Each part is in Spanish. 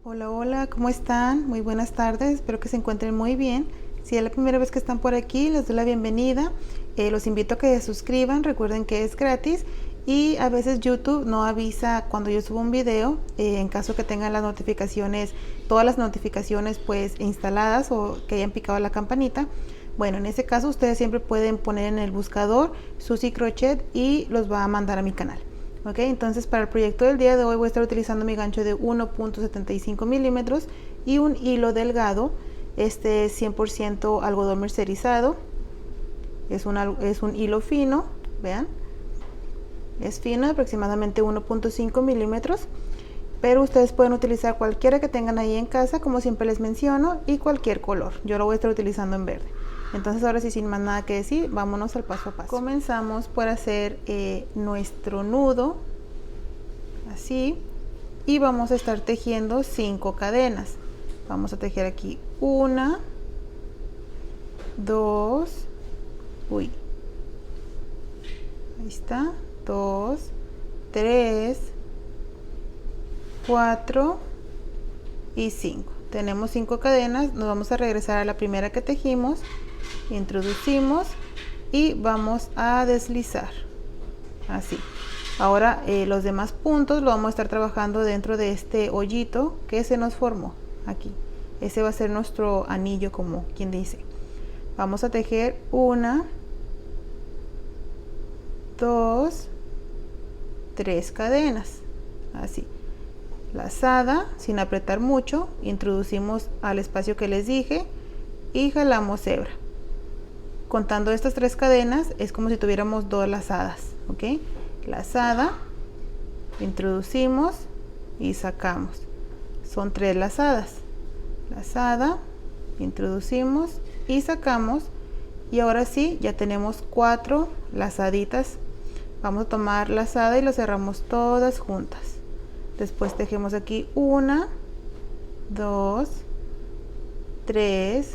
Hola, hola, ¿cómo están? Muy buenas tardes, espero que se encuentren muy bien. Si es la primera vez que están por aquí, les doy la bienvenida. Los invito a que se suscriban, recuerden que es gratis y a veces YouTube no avisa cuando yo subo un video, en caso que tengan las notificaciones, todas las notificaciones pues instaladas o que hayan picado la campanita. Bueno, en ese caso ustedes siempre pueden poner en el buscador Susi Crochet y los va a mandar a mi canal. Ok, entonces para el proyecto del día de hoy voy a estar utilizando mi gancho de 1.75 milímetros y un hilo delgado. Este es 100% algodón mercerizado. Es un hilo fino, vean. Es fino, aproximadamente 1.5 milímetros. Pero ustedes pueden utilizar cualquiera que tengan ahí en casa, como siempre les menciono, y cualquier color. Yo lo voy a estar utilizando en verde. Entonces ahora sí, sin más nada que decir, vámonos al paso a paso. Comenzamos por hacer nuestro nudo, así, y vamos a estar tejiendo 5 cadenas. Vamos a tejer aquí 1, 2, ahí está, 2, 3, 4 y 5. Tenemos 5 cadenas, nos vamos a regresar a la primera que tejimos, introducimos y vamos a deslizar, así. Ahora los demás puntos lo vamos a estar trabajando dentro de este hoyito que se nos formó aquí. Ese va a ser nuestro anillo, como quien dice. Vamos a tejer 1, 2, 3 cadenas, así. Lazada, sin apretar mucho, introducimos al espacio que les dije y jalamos hebra. Contando estas 3 cadenas es como si tuviéramos 2 lazadas, ¿ok? Lazada, introducimos y sacamos. Son 3 lazadas. Lazada, introducimos y sacamos. Y ahora sí, ya tenemos 4 lazaditas. Vamos a tomar lazada y lo cerramos todas juntas. Después tejemos aquí 1, 2, 3,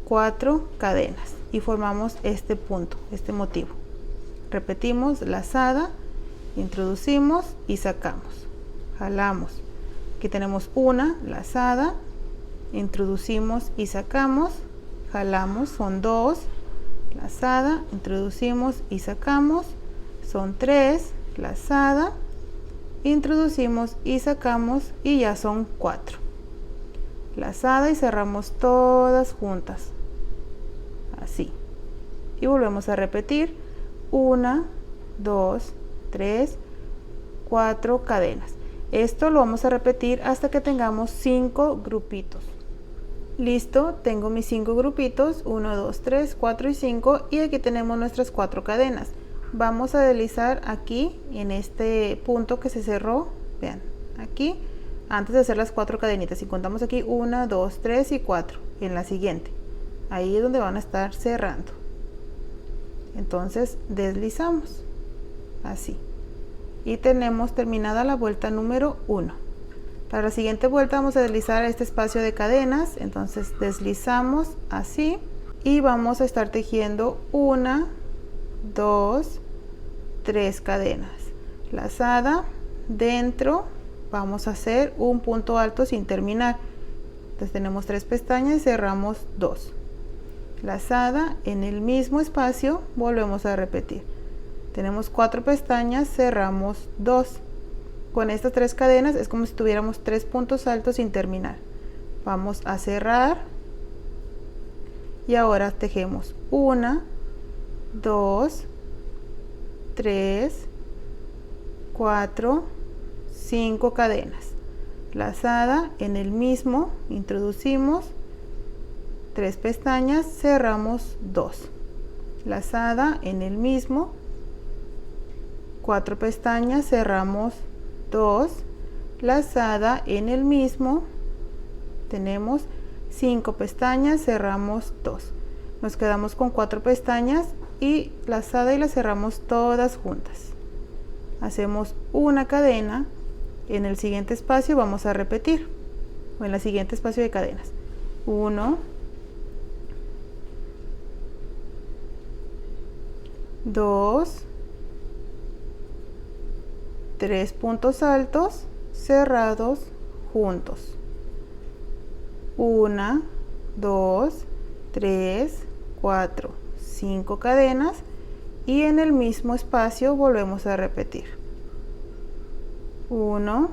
4 cadenas y formamos este punto, este motivo. Repetimos, lazada, introducimos y sacamos, jalamos. Aquí tenemos una lazada, introducimos y sacamos, jalamos, son 2, lazada, introducimos y sacamos, son 3, lazada, introducimos y sacamos y ya son 4. Lazada y cerramos todas juntas, así. Y volvemos a repetir 1, 2, 3, 4 cadenas. Esto lo vamos a repetir hasta que tengamos 5 grupitos. Listo, tengo mis 5 grupitos, 1, 2, 3, 4 y 5, y aquí tenemos nuestras 4 cadenas. Vamos a deslizar aquí en este punto que se cerró, vean, aquí, antes de hacer las 4 cadenitas, y contamos aquí 1, 2, 3 y 4 en la siguiente. Ahí es donde van a estar cerrando. Entonces deslizamos así y tenemos terminada la vuelta número 1. Para la siguiente vuelta vamos a deslizar este espacio de cadenas, entonces deslizamos así y vamos a estar tejiendo 1, 2, 3 cadenas. Lazada, dentro vamos a hacer un punto alto sin terminar. Entonces tenemos 3 pestañas y cerramos 2. Lazada, en el mismo espacio volvemos a repetir. Tenemos 4 pestañas, cerramos 2. Con estas 3 cadenas es como si tuviéramos 3 puntos altos sin terminar. Vamos a cerrar y ahora tejemos 1, 2, 3, 4, 5 cadenas. Lazada, en el mismo introducimos 3 pestañas, cerramos 2. Lazada, en el mismo 4 pestañas, cerramos 2. Lazada, en el mismo tenemos 5 pestañas, cerramos 2. Nos quedamos con 4 pestañas y lazada y la cerramos todas juntas. Hacemos una cadena. En el siguiente espacio vamos a repetir, o en el siguiente espacio de cadenas, 1, 2, 3 puntos altos cerrados juntos. 1, 2, 3, 4, 5 cadenas y en el mismo espacio volvemos a repetir. 1,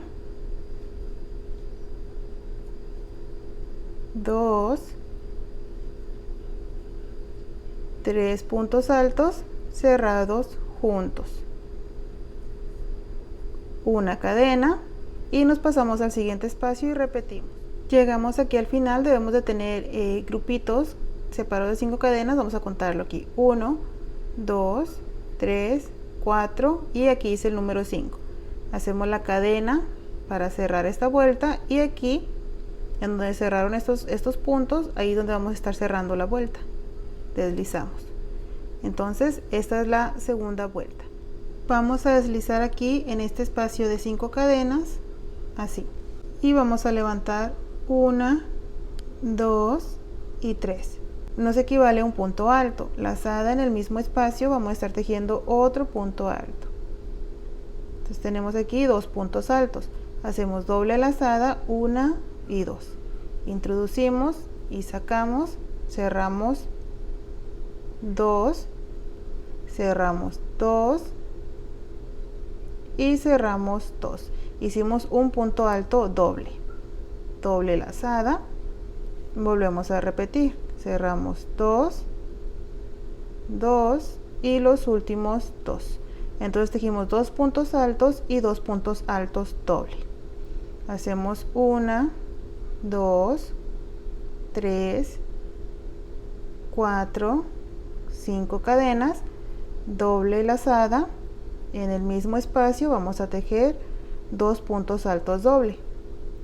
2, 3 puntos altos cerrados juntos, una cadena y nos pasamos al siguiente espacio y repetimos. Llegamos aquí al final, debemos de tener grupitos separados de 5 cadenas. Vamos a contarlo aquí: 1, 2, 3, 4 y aquí dice el número 5. Hacemos la cadena para cerrar esta vuelta y aquí en donde cerraron estos puntos, ahí donde vamos a estar cerrando la vuelta, deslizamos. Entonces esta es la segunda vuelta. Vamos a deslizar aquí en este espacio de 5 cadenas, así, y vamos a levantar 1, 2 y 3. Nos equivale a un punto alto. Lazada en el mismo espacio vamos a estar tejiendo otro punto alto. Entonces tenemos aquí 2 puntos altos. Hacemos doble lazada, 1 y 2. Introducimos y sacamos, cerramos 2, cerramos 2 y cerramos 2. Hicimos un punto alto doble. Doble lazada, volvemos a repetir, cerramos 2, 2 y los últimos 2. Entonces tejimos 2 puntos altos y 2 puntos altos doble. Hacemos 1, 2, 3, 4, 5 cadenas, doble lazada, en el mismo espacio vamos a tejer 2 puntos altos doble,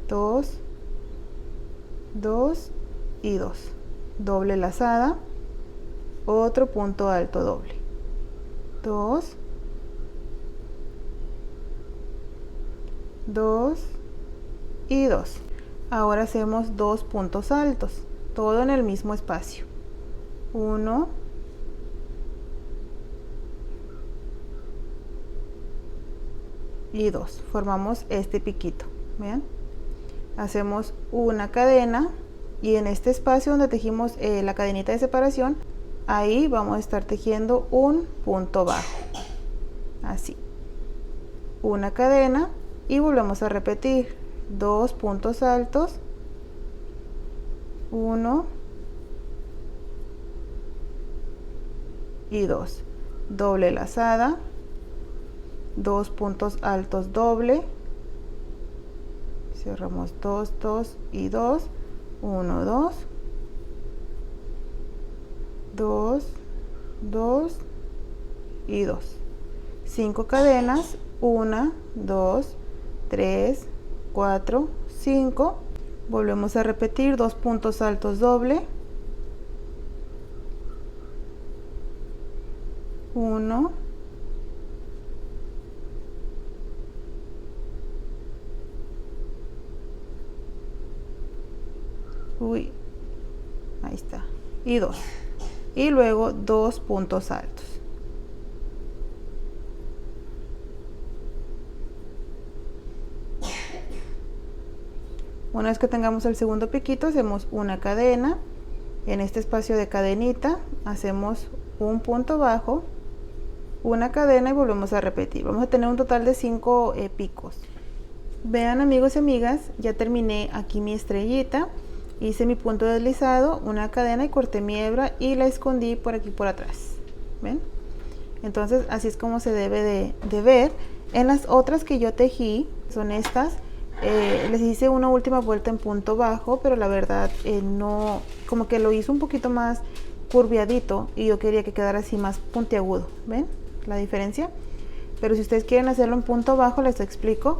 2, 2 y 2, doble lazada, otro punto alto doble, 2, 2 y 2. Ahora hacemos 2 puntos altos, todo en el mismo espacio, 1, 2, formamos este piquito, vean, hacemos una cadena y en este espacio donde tejimos la cadenita de separación, ahí vamos a estar tejiendo un punto bajo, así, una cadena y volvemos a repetir 2 puntos altos, 1 y 2, doble lazada, 2 puntos altos doble, cerramos 2, 2 y 2, 1, 2, 2, 2 y 2, 5 cadenas, 1, 2, 3, 4, 5, volvemos a repetir 2 puntos altos doble, 1, ahí está, y 2, y luego 2 puntos altos. Una vez que tengamos el segundo piquito, hacemos una cadena, en este espacio de cadenita hacemos un punto bajo, una cadena y volvemos a repetir. Vamos a tener un total de 5 picos. Vean, amigos y amigas, ya terminé aquí mi estrellita, hice mi punto deslizado, una cadena y corté mi hebra y la escondí por aquí por atrás, ¿ven? Entonces así es como se debe de ver. En las otras que yo tejí, son estas, les hice una última vuelta en punto bajo, pero la verdad no, como que lo hizo un poquito más curviadito y yo quería que quedara así más puntiagudo, ¿ven la diferencia? Pero si ustedes quieren hacerlo en punto bajo, les explico.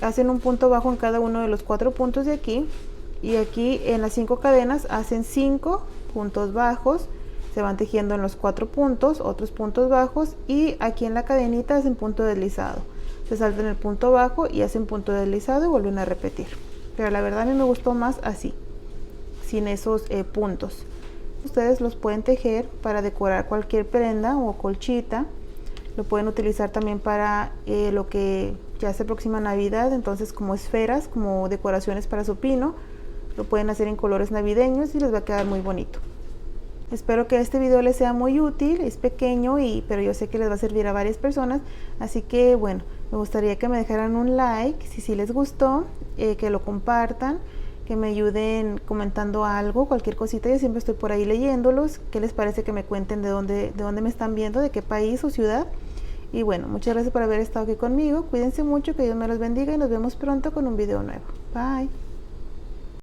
Hacen un punto bajo en cada uno de los 4 puntos de aquí, y aquí en las 5 cadenas hacen 5 puntos bajos, se van tejiendo en los 4 puntos, otros puntos bajos, y aquí en la cadenita hacen punto deslizado, se saltan el punto bajo y hacen punto deslizado y vuelven a repetir. Pero la verdad a mí me gustó más así, sin esos puntos. Ustedes los pueden tejer para decorar cualquier prenda o colchita, lo pueden utilizar también para lo que ya se aproxima Navidad, entonces como esferas, como decoraciones para su pino. Lo pueden hacer en colores navideños y les va a quedar muy bonito. Espero que este video les sea muy útil, es pequeño, pero yo sé que les va a servir a varias personas, así que bueno, me gustaría que me dejaran un like si les gustó, que lo compartan, que me ayuden comentando algo, cualquier cosita, yo siempre estoy por ahí leyéndolos. ¿Qué les parece que me cuenten de dónde me están viendo, de qué país o ciudad? Y bueno, muchas gracias por haber estado aquí conmigo, cuídense mucho, que Dios me los bendiga y nos vemos pronto con un video nuevo. Bye.